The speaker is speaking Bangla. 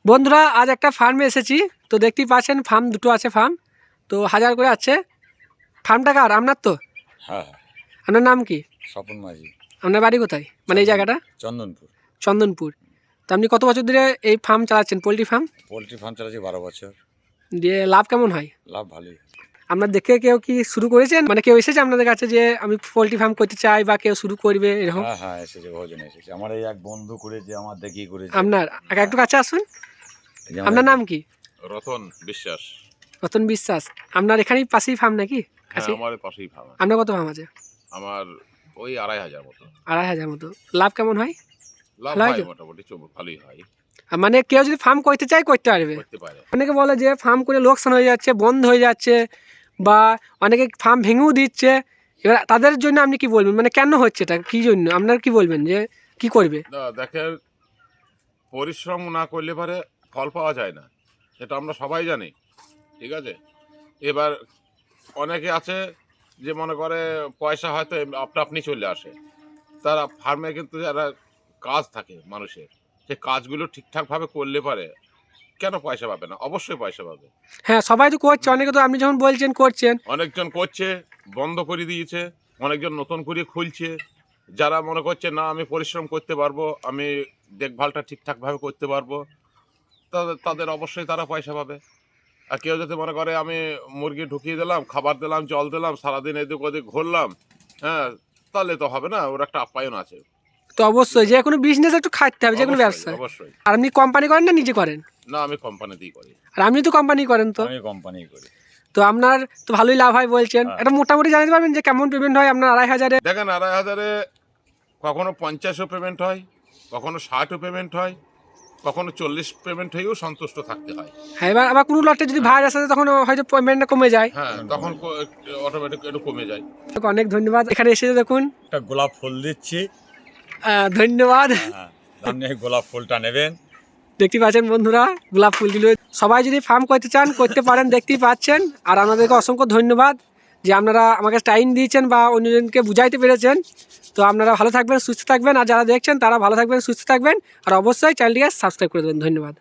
বন্ধুরা আজ একটা ফার্মে এসেছি, তো দেখতেই পাচ্ছেন ফার্ম দুটো আছে। ফার্ম তো 1000 করে আছে। ফার্মটা কার? আপনার তো? হ্যাঁ। আপনার নাম কি? স্বপন মাঝি। আপনার বাড়ি কোথায়, মানে এই জায়গাটা? চন্দনপুর। চন্দনপুর। তো আপনি কত বছর ধরে এই ফার্ম চালাচ্ছেন, পোলট্রি ফার্ম? পোলট্রি ফার্ম চালাচ্ছি 12 বছর। দিয়ে লাভ কেমন হয়? লাভ ভালোই। আপনার দেখে কেউ কি শুরু করেছেন, মানে কেউ এসেছে আপনাদের কাছে যে আমি পোলট্রি ফার্ম করতে চাই, বা কেউ শুরু করবে এরকম? হ্যাঁ হ্যাঁ, এসেছে, বহুজন এসেছে। আমার এই এক বন্ধু করেছে, আমার দেখি করেছে। আপনার একটু কাছে আসুন। আপনার নাম কি? রতন বিশ্বাস। রতন বিশ্বাস। আপনার এখানেই পাশেই ফার্ম নাকি? হ্যাঁ, আমার পাশেই ফার্ম। আপনার কত ফার্ম আছে? আমার ওই 2500 মতো। 2500 মতো। লাভ কেমন হয়? লাভ ভালো হয় হয় তো? মোটামুটি, ভালোই হয়, মানে কেউ যদি ফার্ম করতে চায় করতে পারবে। করতে পারে। অনেকে বলে যে ফার্ম করে লোকসান হয়ে যাচ্ছে, বন্ধ হয়ে যাচ্ছে, বা অনেকে ফার্ম ভেঙেও দিচ্ছে। এবার তাদের জন্য আপনি কি বলবেন, মানে কেন হচ্ছে এটা, কী জন্য আপনার কি বলবেন যে কি করবে? না দেখেন, পরিশ্রম না করলে পারে ফল পাওয়া যায় না, সেটা আমরা সবাই জানি, ঠিক আছে। এবার অনেকে আছে যে মনে করে পয়সা হয়তো আপনি চলে আসে, তারা ফার্মে কিন্তু যারা কাজ থাকে মানুষের, সেই কাজগুলো ঠিকঠাকভাবে করলে পারে কেন পয়সা পাবে না? অবশ্যই পয়সা পাবে। হ্যাঁ, সবাই তো করছে, অনেকে তো আপনি যখন বলছেন করছেন। অনেকজন করছে, বন্ধ করে দিয়েছে, অনেকজন নতুন করে খুলছে। যারা মনে করছে না আমি পরিশ্রম করতে পারবো, আমি দেখভালটা ঠিকঠাকভাবে করতে পারবো, তাদের অবশ্যই তারা পয়সা পাবে। আর কেউ যদি মনে করে আমি মুরগি ঢুকিয়ে দিলাম, খাবার দিলাম, জল দিলাম, সারাদিন এদিক ওদিক ঘুরলাম, হ্যাঁ, তাহলে তো হবে না। ওর একটা আপ্যায়ন আছে। তো অবশ্যই যে কোনো বিজনেস একটু খাটতে হবে, যে কোনো ব্যবসা। অবশ্যই। আর আপনি কোম্পানি করেন না নিজে করেন? না, আমি কোম্পানিতেই করি। আর আপনি তো কোম্পানি করেন, তো আমি কোম্পানি করি। তো আপনার তো ভালোই লাভ হয় বলছেন। হ্যাঁ। এটা মোটামুটি জানাতে পারবেন যে কেমন পেমেন্ট হয় আপনার 2500-এ? দেখেন, 2500-এ কখনো 50ও পেমেন্ট হয়, কখনো 60ও পেমেন্ট হয়, কখনো 40 পেমেন্ট হয়েও সন্তুষ্ট থাকতে হয়। হ্যাঁ, এবার আবার কোনো লটে যদি ভাইরাস আসে তখন হয়তো পেমেন্টটা কমে যায়। হ্যাঁ, তখন অটোমেটিক একটু কমে যায়। অনেক ধন্যবাদ এখানে এসে দেখুন। একটা গোলাপ ফুল দিচ্ছি। ধন্যবাদ। হ্যাঁ, আপনি এই গোলাপ ফুলটা নেবেন। দেখতে পাচ্ছেন বন্ধুরা, গোলাপ ফুলগুলো সবাই যদি ফার্ম করতে চান করতে পারেন, দেখতেই পাচ্ছেন। আর আপনাদেরকে অসংখ্য ধন্যবাদ যে আপনারা আমাকে টাইম দিয়েছেন বা অন্যজনকে বুঝাইতে পেরেছেন। তো আপনারা ভালো থাকবেন, সুস্থ থাকবেন, আর যারা দেখছেন তারা ভালো থাকবেন, সুস্থ থাকবেন, আর অবশ্যই চ্যানেলটিকে সাবস্ক্রাইব করে দেবেন। ধন্যবাদ।